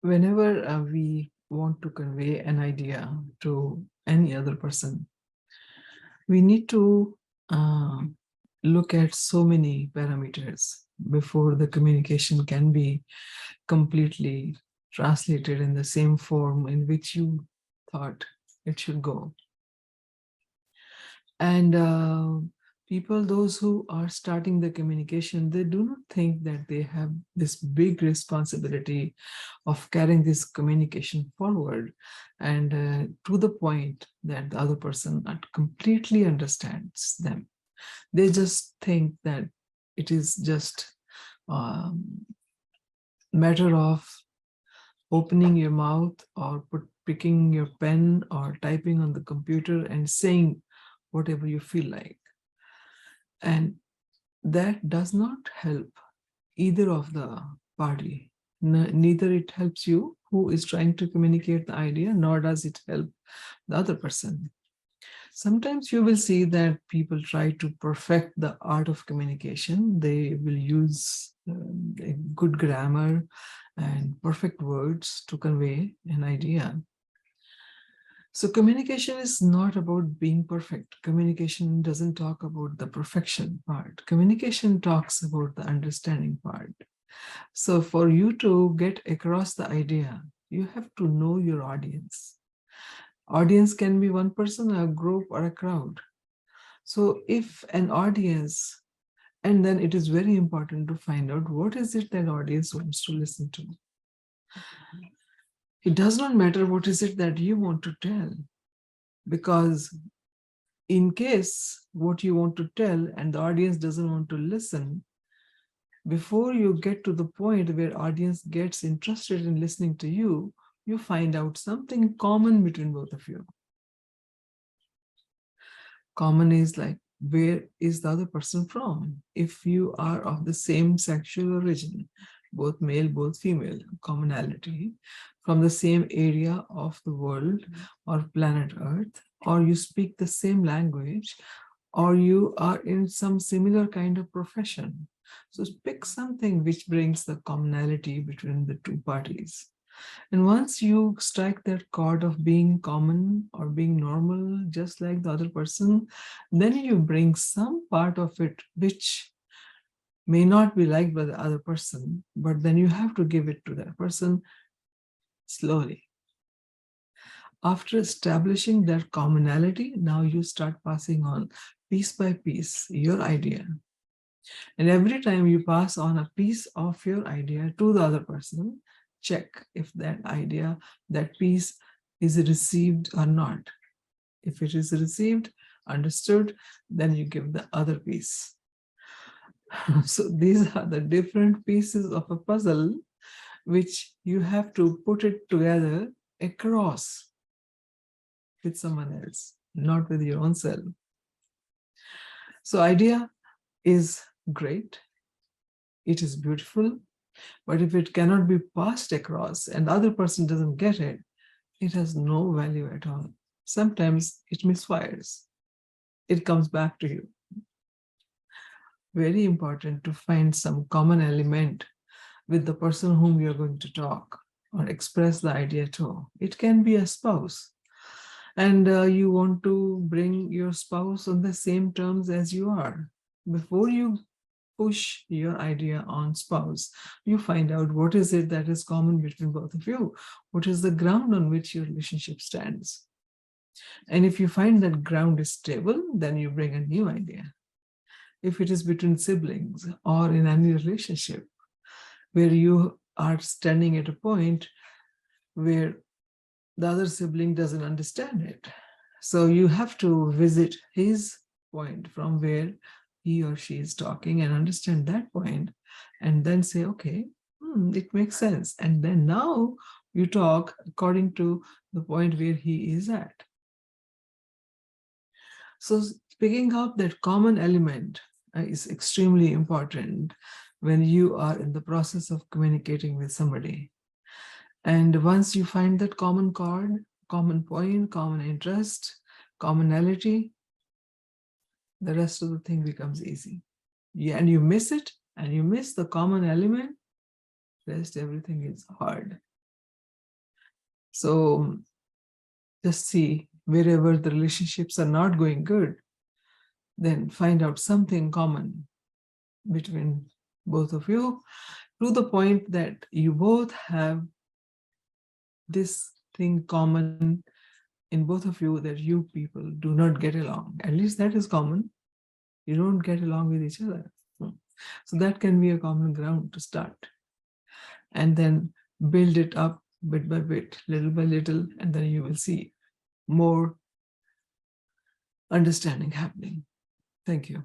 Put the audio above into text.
Whenever we want to convey an idea to any other person, we need to uh, look at so many parameters before the communication can be completely translated in the same form in which you thought it should go. And people, those who are starting the communication, they do not think that they have this big responsibility of carrying this communication forward and to the point that the other person completely understands them. They just think that it is just a matter of opening your mouth or picking your pen or typing on the computer and saying whatever you feel like. And that does not help either of the party. Neither it helps you who is trying to communicate the idea, nor does it help the other person. Sometimes you will see that people try to perfect the art of communication. They will use a good grammar and perfect words to convey an idea. So communication is not about being perfect. Communication doesn't talk about the perfection part. Communication talks about the understanding part. So for you to get across the idea, you have to know your audience. Audience can be one person, a group, or a crowd. So if an audience, and then it is very important to find out what is it that audience wants to listen to. It does not matter what is it that you want to tell, because in case what you want to tell and the audience doesn't want to listen, before you get to the point where audience gets interested in listening to you, you find out something common between both of you. Common is like, where is the other person from? If you are of the same sexual origin, both male, both female, commonality, from the same area of the world or planet Earth, or you speak the same language, or you are in some similar kind of profession. So pick something which brings the commonality between the two parties. And once you strike that chord of being common or being normal, just like the other person, then you bring some part of it which may not be liked by the other person, but then you have to give it to that person slowly. After establishing that commonality, now you start passing on piece by piece your idea. And every time you pass on a piece of your idea to the other person, check if that idea, that piece is received or not. If it is received, understood, then you give the other piece. So these are the different pieces of a puzzle which you have to put it together across with someone else, not with your own self. So idea is great. It is beautiful. But if it cannot be passed across and the other person doesn't get it, it has no value at all. Sometimes it misfires. It comes back to you. Very important to find some common element with the person whom you're going to talk or express the idea to. It can be a spouse. And you want to bring your spouse on the same terms as you are. Before you push your idea on spouse, you find out what is it that is common between both of you. What is the ground on which your relationship stands? And if you find that ground is stable, then you bring a new idea. If it is between siblings or in any relationship where you are standing at a point where the other sibling doesn't understand it, so you have to visit his point from where he or she is talking and understand that point, and then say, okay, it makes sense. And then now you talk according to the point where he is at. So picking up that common element is extremely important when you are in the process of communicating with somebody. And once you find that common chord, common point, common interest, commonality, the rest of the thing becomes easy. Yeah, and you miss it, and you miss the common element, rest everything is hard. So just see wherever the relationships are not going good, then find out something common between both of you, to the point that you both have this thing common in both of you, that you people do not get along. At least that is common. You don't get along with each other. So that can be a common ground to start. And then build it up bit by bit, little by little, and then you will see more understanding happening. Thank you.